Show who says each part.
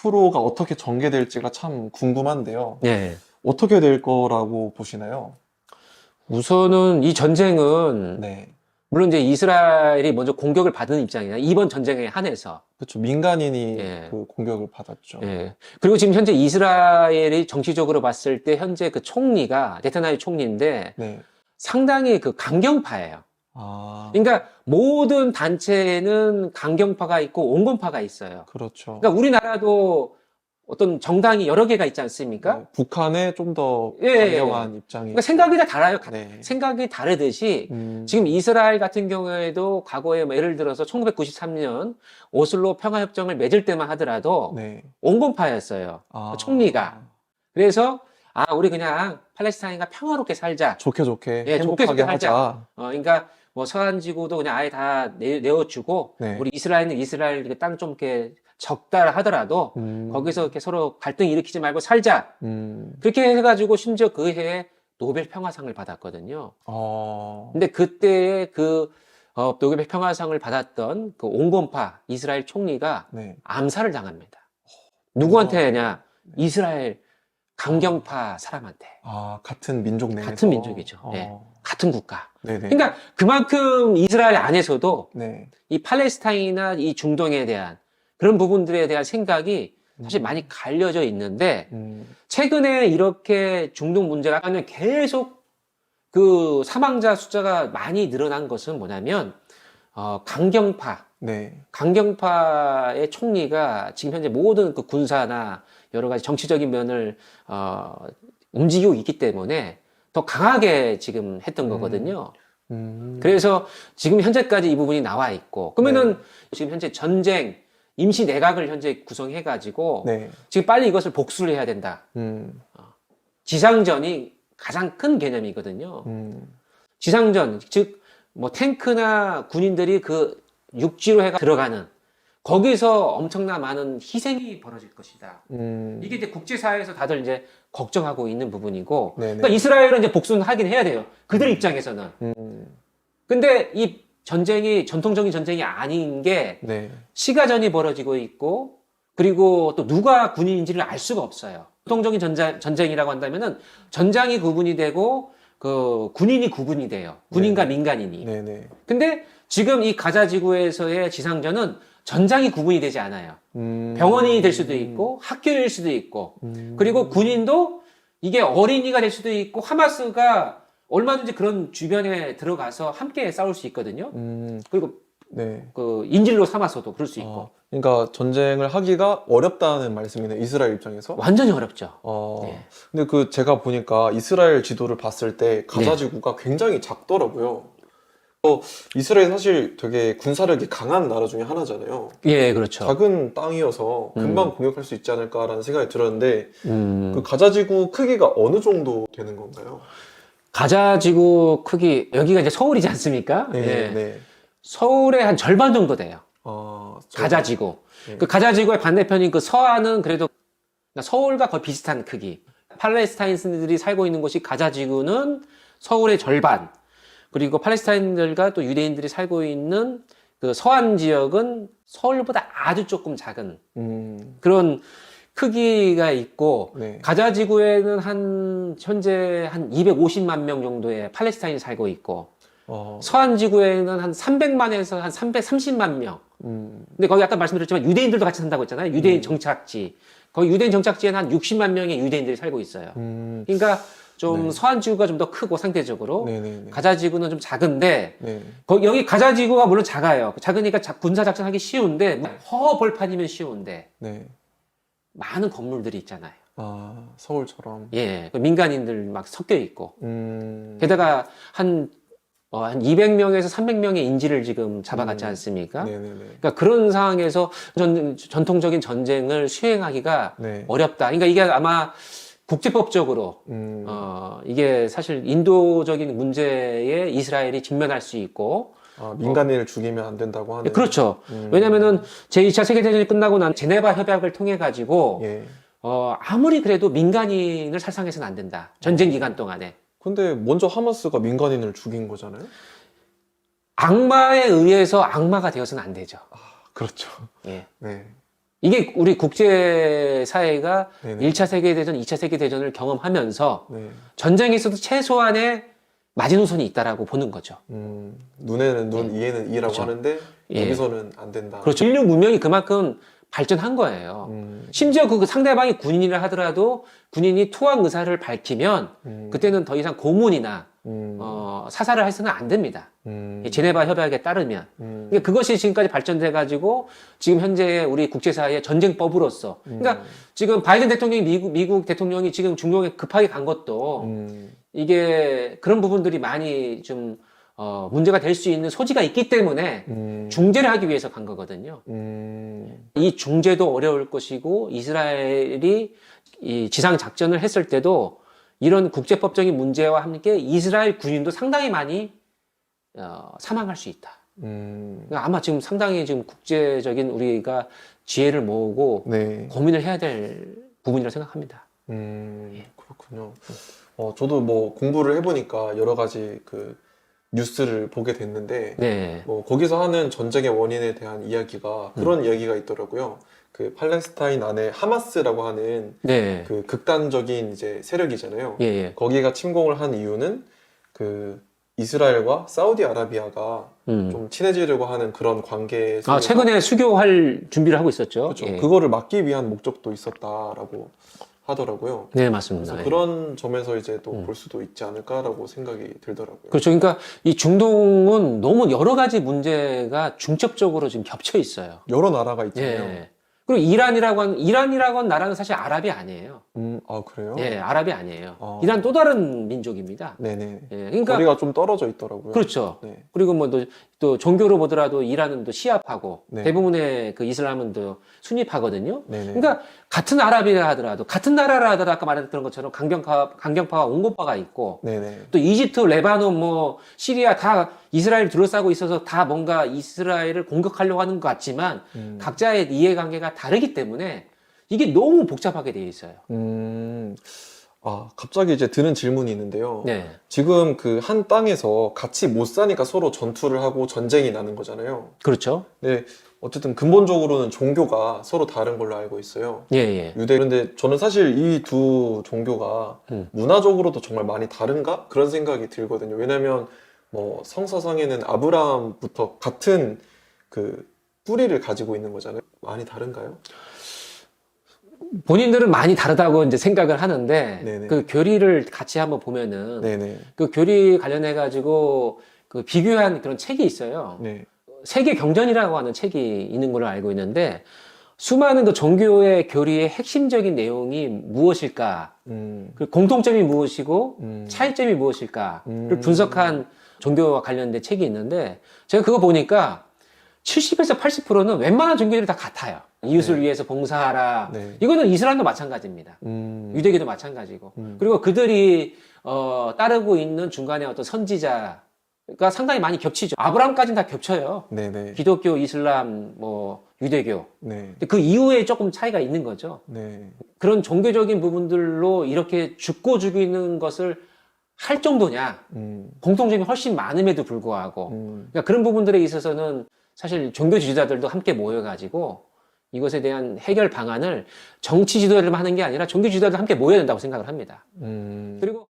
Speaker 1: 앞으로가 어떻게 전개될지가 참 궁금한데요.
Speaker 2: 네.
Speaker 1: 어떻게 될 거라고 보시나요?
Speaker 2: 우선은 이 전쟁은
Speaker 1: 네.
Speaker 2: 물론 이제 이스라엘이 먼저 공격을 받은 입장이야. 이번 전쟁에 한해서.
Speaker 1: 그렇죠. 민간인이
Speaker 2: 예.
Speaker 1: 그 공격을 받았죠.
Speaker 2: 예. 그리고 지금 현재 이스라엘이 정치적으로 봤을 때 현재 그 총리가 네타냐후 총리인데
Speaker 1: 네.
Speaker 2: 상당히 그 강경파예요.
Speaker 1: 아,
Speaker 2: 그러니까 모든 단체에는 강경파가 있고 온건파가 있어요.
Speaker 1: 그렇죠.
Speaker 2: 그러니까 우리나라도 어떤 정당이 여러 개가 있지 않습니까?
Speaker 1: 네, 북한에 좀 더
Speaker 2: 예.
Speaker 1: 강경한 입장이.
Speaker 2: 그러니까 생각이 다 달라요.
Speaker 1: 네.
Speaker 2: 생각이 다르듯이
Speaker 1: 음,
Speaker 2: 지금 이스라엘 같은 경우에도 과거에 뭐 예를 들어서 1993년 오슬로 평화협정을 맺을 때만 하더라도
Speaker 1: 네.
Speaker 2: 온건파였어요.
Speaker 1: 아,
Speaker 2: 총리가. 그래서 우리 그냥 팔레스타인과 평화롭게 살자.
Speaker 1: 좋게 좋게
Speaker 2: 예, 좋게
Speaker 1: 행복하게
Speaker 2: 하자.
Speaker 1: 하자.
Speaker 2: 그러니까 뭐 서한 지구도 그냥 아예 다 내어주고
Speaker 1: 네.
Speaker 2: 우리 이스라엘은 이스라엘 땅 좀 이렇게 적다 하더라도 거기서 이렇게 서로 갈등 일으키지 말고 살자. 그렇게 해가지고 심지어 그 해에 노벨 평화상을 받았거든요. 근데 그때 그 노벨 평화상을 받았던 그 온건파 이스라엘 총리가
Speaker 1: 네.
Speaker 2: 암살을 당합니다. 누구한테냐?
Speaker 1: 네.
Speaker 2: 이스라엘 강경파 사람한테.
Speaker 1: 같은 민족 내에서.
Speaker 2: 같은 민족이죠. 예. 같은 국가.
Speaker 1: 네네.
Speaker 2: 그러니까 그만큼 이스라엘 안에서도
Speaker 1: 네.
Speaker 2: 이 팔레스타인이나 이 중동에 대한 그런 부분들에 대한 생각이 사실 많이 갈려져 있는데 최근에 이렇게 중동 문제가 계속 그 사망자 숫자가 많이 늘어난 것은 뭐냐면 강경파
Speaker 1: 네.
Speaker 2: 강경파의 총리가 지금 현재 모든 그 군사나 여러 가지 정치적인 면을 움직이고 있기 때문에 더 강하게 지금 했던 거거든요. 그래서 지금 현재까지 이 부분이 나와 있고 그러면은 지금 현재 전쟁 임시 내각을 현재 구성해가지고
Speaker 1: 네.
Speaker 2: 지금 빨리 이것을 복수를 해야 된다. 지상전이 가장 큰 개념이거든요. 지상전, 즉 뭐 탱크나 군인들이 그 육지로 해가 들어가는 거기서 엄청나 많은 희생이 벌어질 것이다. 이게 이제 국제사회에서 다들 이제 걱정하고 있는 부분이고,
Speaker 1: 네네.
Speaker 2: 그러니까 이스라엘은 이제 복수는 하긴 해야 돼요. 그들 입장에서는. 근데 이 전쟁이 전통적인 전쟁이 아닌 게
Speaker 1: 네.
Speaker 2: 시가전이 벌어지고 있고, 그리고 또 누가 군인인지를 알 수가 없어요. 전통적인 전쟁이라고 한다면은 전장이 구분이 되고, 그 군인이 구분이 돼요. 군인과 민간인이.
Speaker 1: 네네.
Speaker 2: 근데 지금 이 가자 지구에서의 지상전은 전장이 구분이 되지 않아요. 병원이 될 수도 있고 학교일 수도 있고 그리고 군인도 이게 어린이가 될 수도 있고 하마스가 얼마든지 그런 주변에 들어가서 함께 싸울 수 있거든요. 그리고
Speaker 1: 네.
Speaker 2: 그 인질로 삼아서도 그럴 수 있고.
Speaker 1: 그러니까 전쟁을 하기가 어렵다는 말씀이네요. 이스라엘 입장에서.
Speaker 2: 완전히 어렵죠. 네.
Speaker 1: 근데 그 제가 보니까 이스라엘 지도를 봤을 때 가자
Speaker 2: 네.
Speaker 1: 지구가 굉장히 작더라고요. 이스라엘 사실 되게 군사력이 강한 나라 중에 하나잖아요.
Speaker 2: 예, 그렇죠.
Speaker 1: 작은 땅이어서 금방 공격할 수 있지 않을까라는 생각이 들었는데 그 가자 지구 크기가 어느 정도 되는 건가요?
Speaker 2: 가자 지구 크기 여기가 이제 서울이지 않습니까?
Speaker 1: 네,
Speaker 2: 예.
Speaker 1: 네.
Speaker 2: 서울의 한 절반 정도 돼요.
Speaker 1: 저-
Speaker 2: 가자 지구.
Speaker 1: 네.
Speaker 2: 그 가자 지구의 반대편인 그 서안은 그래도 서울과 거의 비슷한 크기. 팔레스타인들이 살고 있는 곳이 가자 지구는 서울의 절반. 그리고 팔레스타인들과 또 유대인들이 살고 있는 그 서안 지역은 서울보다 아주 조금 작은 그런 크기가 있고
Speaker 1: 네.
Speaker 2: 가자 지구에는 현재 한 250만 명 정도의 팔레스타인이 살고 있고 서안 지구에는 한 300만에서 한 330만 명. 근데 거기 아까 말씀드렸지만 유대인들도 같이 산다고 했잖아요. 유대인 정착지. 거기 유대인 정착지에는 한 60만 명의 유대인들이 살고 있어요. 그러니까 좀
Speaker 1: 네.
Speaker 2: 서안 지구가 좀 더 크고 상대적으로
Speaker 1: 네네네.
Speaker 2: 가자 지구는 좀 작은데
Speaker 1: 네.
Speaker 2: 여기 가자 지구가 물론 작아요. 작으니까 군사 작전하기 쉬운데 허벌판이면 쉬운데
Speaker 1: 네.
Speaker 2: 많은 건물들이 있잖아요.
Speaker 1: 서울처럼.
Speaker 2: 예, 그 민간인들 막 섞여 있고
Speaker 1: 게다가
Speaker 2: 게다가 한 200명에서 300명의 인질을 지금 잡아갔지 않습니까?
Speaker 1: 네네네.
Speaker 2: 그러니까 그런 상황에서 전통적인 전쟁을 수행하기가
Speaker 1: 네.
Speaker 2: 어렵다. 그러니까 이게 아마 국제법적으로 이게 사실 인도적인 문제에 이스라엘이 직면할 수 있고
Speaker 1: 민간인을 죽이면 안 된다고 하는.
Speaker 2: 그렇죠. 왜냐면은 제2차 세계대전이 끝나고 난 제네바 협약을 통해 가지고
Speaker 1: 예.
Speaker 2: 아무리 그래도 민간인을 살상해서는 안 된다. 전쟁 기간 동안에.
Speaker 1: 근데 먼저 하마스가 민간인을 죽인 거잖아요.
Speaker 2: 악마에 의해서 악마가 되어서는 안 되죠.
Speaker 1: 그렇죠.
Speaker 2: 예.
Speaker 1: 네.
Speaker 2: 이게 우리 국제사회가
Speaker 1: 네네.
Speaker 2: 1차 세계대전, 2차 세계대전을 경험하면서
Speaker 1: 네.
Speaker 2: 전쟁에서도 최소한의 마지노선이 있다라고 보는 거죠.
Speaker 1: 눈에는 눈, 이에는 이라고
Speaker 2: 그렇죠.
Speaker 1: 하는데
Speaker 2: 예.
Speaker 1: 여기서는 안 된다.
Speaker 2: 그렇죠. 인류 문명이 그만큼 발전한 거예요. 심지어 그 상대방이 군인이라 하더라도 군인이 투항 의사를 밝히면 그때는 더 이상 고문이나 사살을 해서는 안 됩니다. 제네바 협약에 따르면. 그러니까 그것이 지금까지 발전돼 가지고 지금 현재 우리 국제사회의 전쟁법으로서 그러니까 지금 바이든 대통령이 미국 대통령이 지금 중동에 급하게 간 것도 이게 그런 부분들이 많이 좀 문제가 될 수 있는 소지가 있기 때문에 중재를 하기 위해서 간 거거든요. 이 중재도 어려울 것이고 이스라엘이 이 지상 작전을 했을 때도 이런 국제법적인 문제와 함께 이스라엘 군인도 상당히 많이 사망할 수 있다. 그러니까 아마 지금 상당히 지금 국제적인 우리가 지혜를 모으고
Speaker 1: 네.
Speaker 2: 고민을 해야 될 부분이라고 생각합니다.
Speaker 1: 그렇군요. 저도 뭐 공부를 해보니까 여러 가지 그 뉴스를 보게 됐는데,
Speaker 2: 네.
Speaker 1: 뭐 거기서 하는 전쟁의 원인에 대한 이야기가 그런 이야기가 있더라고요. 그 팔레스타인 안에 하마스라고 하는
Speaker 2: 네.
Speaker 1: 그 극단적인 이제 세력이잖아요.
Speaker 2: 예, 예.
Speaker 1: 거기가 침공을 한 이유는 그 이스라엘과 사우디아라비아가 좀 친해지려고 하는 그런 관계 속에서
Speaker 2: 최근에 수교할 준비를 하고 있었죠.
Speaker 1: 그렇죠.
Speaker 2: 예.
Speaker 1: 그거를 막기 위한 목적도 있었다라고 하더라고요.
Speaker 2: 네, 맞습니다.
Speaker 1: 그래서
Speaker 2: 예.
Speaker 1: 그런 점에서 이제 또 볼 수도 있지 않을까라고 생각이 들더라고요.
Speaker 2: 그렇죠. 그러니까 이 중동은 너무 여러 가지 문제가 중첩적으로 지금 겹쳐 있어요.
Speaker 1: 여러 나라가 있잖아요.
Speaker 2: 예. 그리고 이란이라고 하는 나라는 사실 아랍이 아니에요.
Speaker 1: 그래요?
Speaker 2: 예, 아랍이 아니에요.
Speaker 1: 아.
Speaker 2: 이란 또 다른 민족입니다.
Speaker 1: 네네.
Speaker 2: 예, 그러니까
Speaker 1: 거리가 좀 떨어져 있더라고요.
Speaker 2: 그렇죠.
Speaker 1: 네.
Speaker 2: 그리고 뭐 또 종교로 보더라도 이란은 또 시아파고
Speaker 1: 네.
Speaker 2: 대부분의 그 이슬람은 또 순위파거든요.
Speaker 1: 네네.
Speaker 2: 그러니까 같은 아랍이라 하더라도 같은 나라라 하더라도 아까 말했던 것처럼 강경파와 온건파가 있고
Speaker 1: 네네.
Speaker 2: 또 이집트, 레바논, 뭐 시리아 다 이스라엘 둘러싸고 있어서 다 뭔가 이스라엘을 공격하려고 하는 것 같지만 각자의 이해관계가 다르기 때문에 이게 너무 복잡하게 돼 있어요.
Speaker 1: 갑자기 이제 드는 질문이 있는데요.
Speaker 2: 네.
Speaker 1: 지금 그 한 땅에서 같이 못 사니까 서로 전투를 하고 전쟁이 나는 거잖아요.
Speaker 2: 그렇죠.
Speaker 1: 네. 어쨌든 근본적으로는 종교가 서로 다른 걸로 알고 있어요.
Speaker 2: 예, 예.
Speaker 1: 유대. 그런데 저는 사실 이 두 종교가 문화적으로도 정말 많이 다른가? 그런 생각이 들거든요. 왜냐면 뭐 성서상에는 아브라함부터 같은 그 뿌리를 가지고 있는 거잖아요. 많이 다른가요?
Speaker 2: 본인들은 많이 다르다고 이제 생각을 하는데
Speaker 1: 네네.
Speaker 2: 그 교리를 같이 한번 보면은
Speaker 1: 네네.
Speaker 2: 그 교리 관련해 가지고 그 비교한 그런 책이 있어요.
Speaker 1: 네.
Speaker 2: 세계 경전이라고 하는 책이 있는 걸로 알고 있는데 수많은 그 종교의 교리의 핵심적인 내용이 무엇일까? 그 공통점이 무엇이고 차이점이 무엇일까를 분석한 종교와 관련된 책이 있는데 제가 그거 보니까 70에서 80%는 웬만한 종교들이 다 같아요. 이웃을 위해서 봉사하라.
Speaker 1: 네.
Speaker 2: 이거는 이슬람도 마찬가지입니다. 유대교도 마찬가지고. 그리고 그들이 따르고 있는 중간에 어떤 선지자가 상당히 많이 겹치죠. 아브라함까지는 다 겹쳐요.
Speaker 1: 네네.
Speaker 2: 기독교, 이슬람, 뭐 유대교.
Speaker 1: 네.
Speaker 2: 근데 그 이후에 조금 차이가 있는 거죠.
Speaker 1: 네.
Speaker 2: 그런 종교적인 부분들로 이렇게 죽고 죽이는 것을 할 정도냐? 공통점이 훨씬 많음에도 불구하고. 그러니까 그런 부분들에 있어서는 사실 종교 지도자들도 함께 모여가지고 이것에 대한 해결 방안을 정치 지도자들만 하는 게 아니라 종교 지도자들 함께 모여야 된다고 생각을 합니다. 그리고